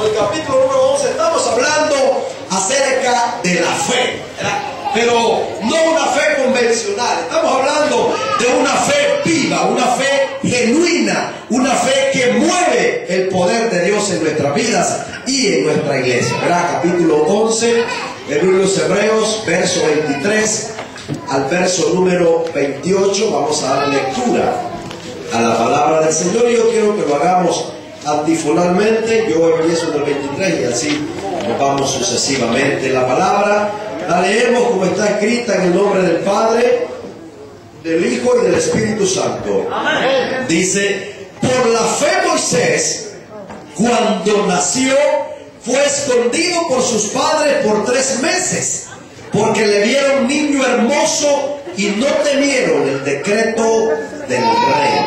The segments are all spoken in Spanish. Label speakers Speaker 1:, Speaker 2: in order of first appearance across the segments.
Speaker 1: el capítulo número 11, estamos hablando acerca de la fe, ¿verdad? Pero no una fe convencional, estamos hablando de una fe viva, una fe genuina, una fe que mueve el poder de Dios en nuestras vidas y en nuestra iglesia, ¿verdad? Capítulo 11 del libro de los Hebreos, verso 23 al verso número 28, vamos a dar lectura a la palabra del Señor. Yo quiero que lo hagamos antifonalmente. Yo empiezo en el 23 y así nos vamos sucesivamente. La palabra la leemos como está escrita en el nombre del Padre, del Hijo y del Espíritu Santo. Amén. Dice: por la fe Moisés, cuando nació, fue escondido por sus padres por 3 meses, porque le vieron niño hermoso y no temieron el decreto del rey.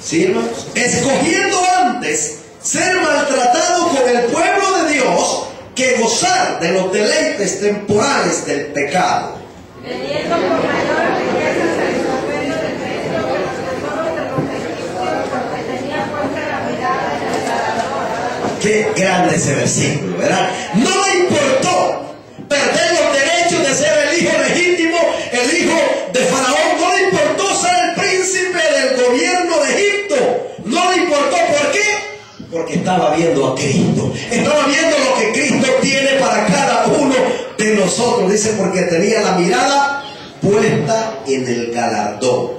Speaker 1: ¿Sí, hermanos? Escogiendo antes ser maltratado con el pueblo de Dios que gozar de los deleites temporales del pecado. Teniendo por mayor riqueza el consuelo de Cristo que los tesoros de los egipcios, porque tenía puesta la mirada en el Salvador. Qué grande ese versículo, ¿verdad? No le importó perder los derechos de ser el hijo legítimo, el hijo de Faraón. No le importó ser el príncipe del gobierno de Egipto. No le importó. ¿Por qué? Porque estaba viendo a Cristo. Estaba viendo lo que Cristo tiene para cada uno de nosotros. Dice, porque tenía la mirada puesta en el galardón.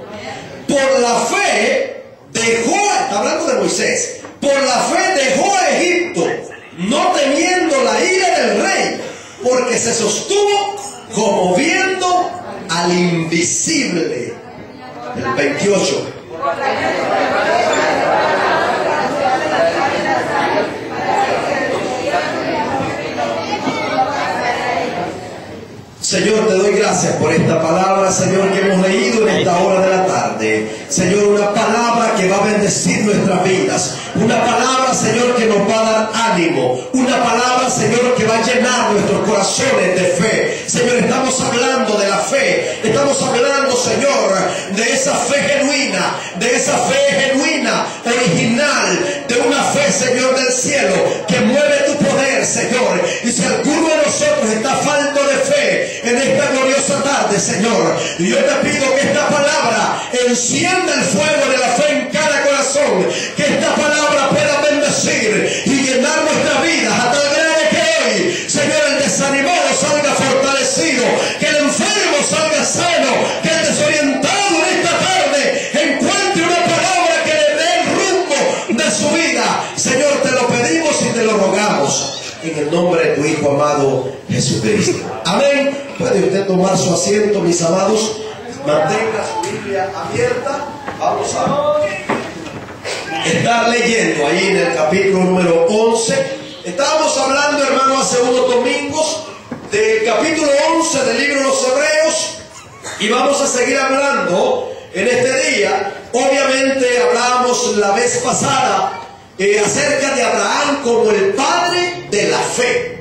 Speaker 1: Por la fe dejó, está hablando de Moisés, por la fe dejó a Egipto, no temiendo la ira del rey, porque se sostuvo como viendo al invisible. El 28. Señor, te doy gracias por esta palabra, Señor, que hemos leído en esta hora de la tarde. Señor, una palabra que va a bendecir nuestras vidas. Una palabra, Señor, que nos va a dar ánimo. Una palabra, Señor, que va a llenar nuestros corazones de fe. Señor, estamos hablando de la fe. Estamos hablando, Señor, de esa fe genuina. De esa fe genuina, original. De una fe, Señor, del cielo, que mueve tu poder, Señor. Y si alguno de nosotros está falto de fe en esta gloriosa tarde, Señor, yo te pido que esta palabra encienda el fuego de la fe en cada corazón, que esta palabra pueda bendecir y llenar nuestras vidas a tal grado que hoy, Señor, el desanimado salga fortalecido, que el enfermo salga sano, que el desorientado en esta tarde encuentre una palabra que le dé el rumbo de su vida. Señor, te lo pedimos y te lo rogamos en el nombre de tu Hijo amado Jesucristo. Amén. Puede usted tomar su asiento, mis amados. Mantenga su Biblia abierta. Vamos a estar leyendo ahí en el capítulo número 11. Estábamos hablando, hermano, hace unos domingos del capítulo 11 del libro de los Hebreos. Y vamos a seguir hablando en este día. Obviamente hablamos la vez pasada acerca de Abraham como el padre de la fe.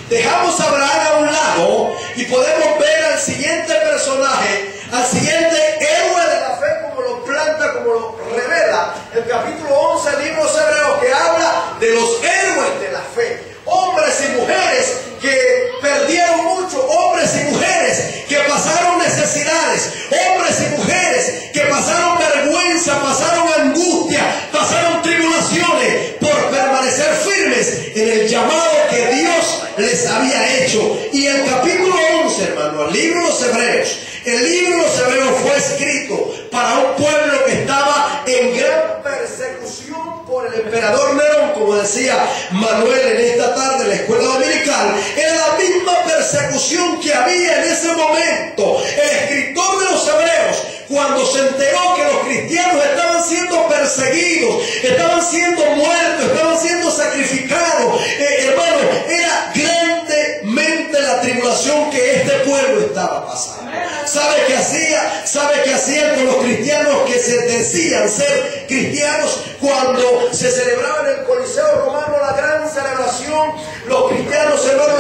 Speaker 1: Dejamos a Abraham a un lado y podemos ver al siguiente personaje, al siguiente héroe de la fe, como lo planta, como lo revela el capítulo 11 del libro de los Hebreos, que habla de los héroes de la fe. Hombres y mujeres que perdieron mucho, hombres y mujeres que pasaron necesidades, hombres y mujeres que pasaron vergüenza, pasaron angustia, pasaron tribulaciones por permanecer firmes en el llamado que Dios les había hecho. Y el capítulo 11, hermano, el libro de los Hebreos, el libro de los Hebreos fue escrito para un pueblo que estaba en gran persecución por el emperador Nerón, como decía Manuel en esta tarde en la escuela dominical. Era la misma persecución que había en ese momento. El escritor de los Hebreos, cuando se enteró que los cristianos estaban siendo perseguidos, estaban siendo muertos, estaban siendo sacrificados, hermano, era grandemente la tribulación que este pueblo estaba pasando. ¿Sabe qué hacía? ¿Sabe qué hacían con los cristianos que se decían ser cristianos? Cuando se celebraba en el Coliseo Romano la gran celebración, los cristianos, hermanos,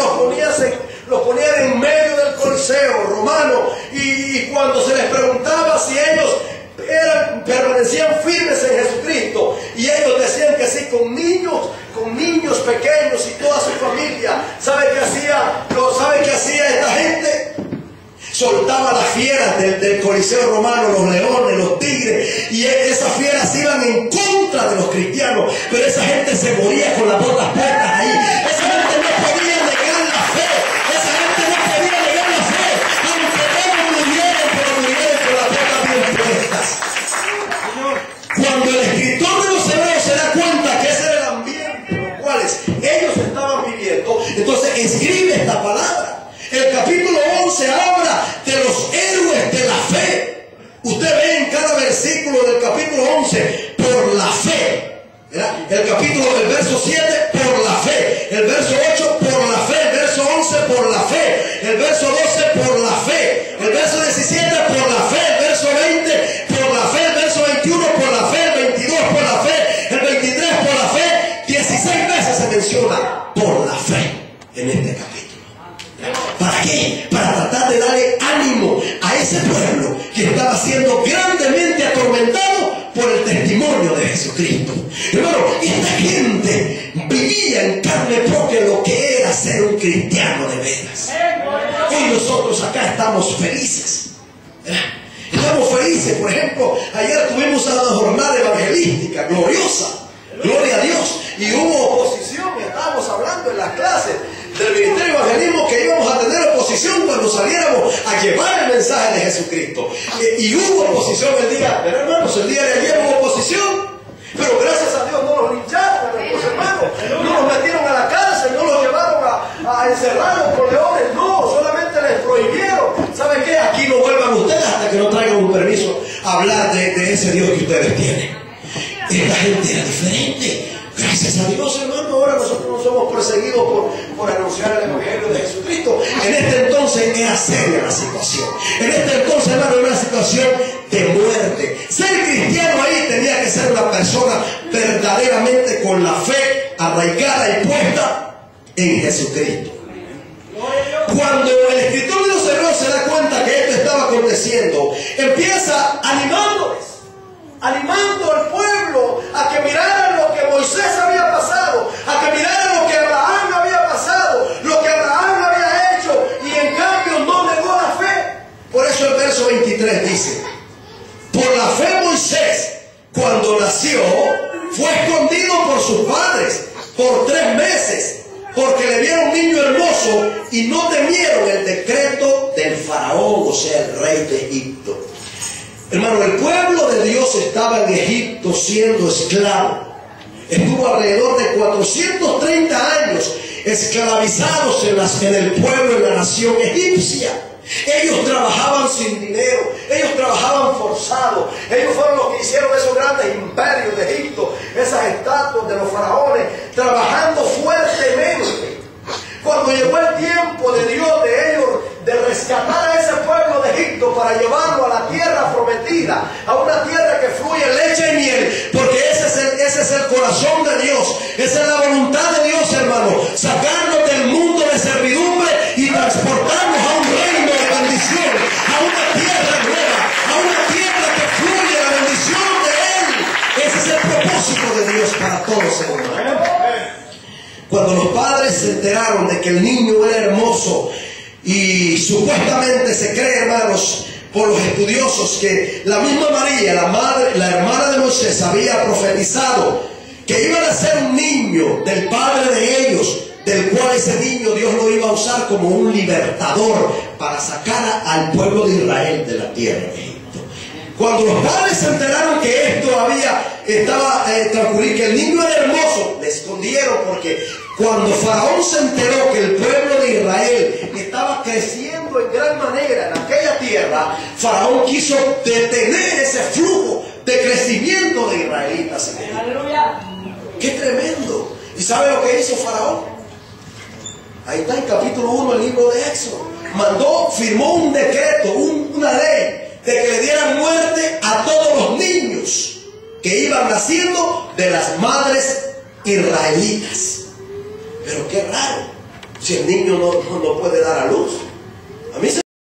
Speaker 1: los ponían en medio del Coliseo Romano hermano, y cuando se les preguntaba si ellos permanecían firmes en Jesucristo, y ellos decían que sí, con niños pequeños y toda su familia. ¿Sabe qué hacía esta gente? Soltaba las fieras del Coliseo romano, los leones, los tigres, y esas fieras iban en contra de los cristianos, pero esa gente se moría con las botas puestas ahí. Esa gente no podía negar la fe, aunque ellos murieran, pero murieran con las botas bien puestas. Cuando el escritor de los Hebreos se da cuenta que ese era el ambiente en los cuales ellos estaban viviendo, entonces escribe esta palabra. El capítulo 11 habla de los héroes de la fe. Usted ve en cada versículo del capítulo 11, por la fe. ¿Verdad? El verso 7, por la fe. El verso 8, por la fe. El verso 11, por la fe. El verso 12, por la fe. El verso 17, por la fe. El verso 20, por la fe. El verso 21, por la fe. El 22, por la fe. El 23, por la fe. 16 veces se menciona por la fe en este capítulo. ¿Para qué? Para tratar de darle ánimo a ese pueblo que estaba siendo grandemente atormentado por el testimonio de Jesucristo. Hermano, esta gente vivía en carne propia lo que era ser un cristiano de veras. Hoy nosotros acá estamos felices. Estamos felices. Por ejemplo, ayer tuvimos una jornada evangelística gloriosa. Gloria a Dios. Y hubo oposición. Estábamos hablando en las clases del ministerio de evangelismo que íbamos a tener oposición cuando saliéramos a llevar el mensaje de Jesucristo. Y hubo oposición el día, pero hermanos, el día de ayer hubo oposición, pero gracias a Dios no los lincharon, hermanos, no los metieron a la cárcel, no los llevaron a encerrarlos por leones, no, solamente les prohibieron. ¿Saben qué? Aquí no vuelvan ustedes hasta que no traigan un permiso a hablar de ese Dios que ustedes tienen. Esta gente era diferente. Gracias a Dios, hermano, ahora nosotros no somos perseguidos por anunciar el Evangelio de Jesucristo. En este entonces era seria la situación. En este entonces, hermano, era una situación de muerte. Ser cristiano ahí tenía que ser una persona verdaderamente con la fe arraigada y puesta en Jesucristo. Cuando el escritor de los Hebreos se da cuenta que esto estaba aconteciendo, empieza animando al pueblo a que miraran lo que Moisés había pasado, a que miraran lo que Abraham había pasado, lo que Abraham había hecho, y en cambio no negó la fe. Por eso el verso 23 dice: por la fe Moisés, cuando nació, fue escondido por sus padres por 3 meses, porque le vieron un niño hermoso y no temieron el decreto del faraón, o sea, el rey de Egipto. Hermano, el pueblo de Dios estaba en Egipto siendo esclavo. Estuvo alrededor de 430 años esclavizados en el pueblo, en la nación egipcia. Ellos trabajaban sin dinero, ellos trabajaban forzados. Ellos fueron los que hicieron esos grandes imperios de Egipto, esas estatuas de los faraones, trabajando fuertemente. Cuando llegó el tiempo de Dios de ellos de rescatar a ese pueblo de Egipto para llevarlo a la tierra prometida, a una tierra que fluye leche y miel, porque ese es el corazón de Dios, esa es la voluntad de Dios, hermano, sacarnos del mundo de servidumbre y transportarnos a un reino de bendición, a una tierra nueva, a una tierra que fluye la bendición de Él. Ese es el propósito de Dios para todos, hermano. Cuando los padres se enteraron de que el niño era hermoso, y supuestamente se cree, hermanos, por los estudiosos, que la misma María, la hermana de Moisés, había profetizado que iba a ser un niño del padre de ellos, del cual ese niño Dios lo iba a usar como un libertador para sacar al pueblo de Israel de la tierra de Egipto. Cuando los padres se enteraron que esto estaba transcurriendo, que el niño era hermoso, le escondieron, porque cuando Faraón se enteró que el pueblo de Israel estaba creciendo en gran manera en aquella tierra, Faraón quiso detener ese flujo de crecimiento de israelitas en Egipto. ¡Qué tremendo! ¿Y sabe lo que hizo Faraón? Ahí está en capítulo 1 del libro de Éxodo. Firmó un decreto, una ley, de que le dieran muerte a todos los niños que iban naciendo de las madres israelitas. Pero qué raro, si el niño no puede dar a luz. A mí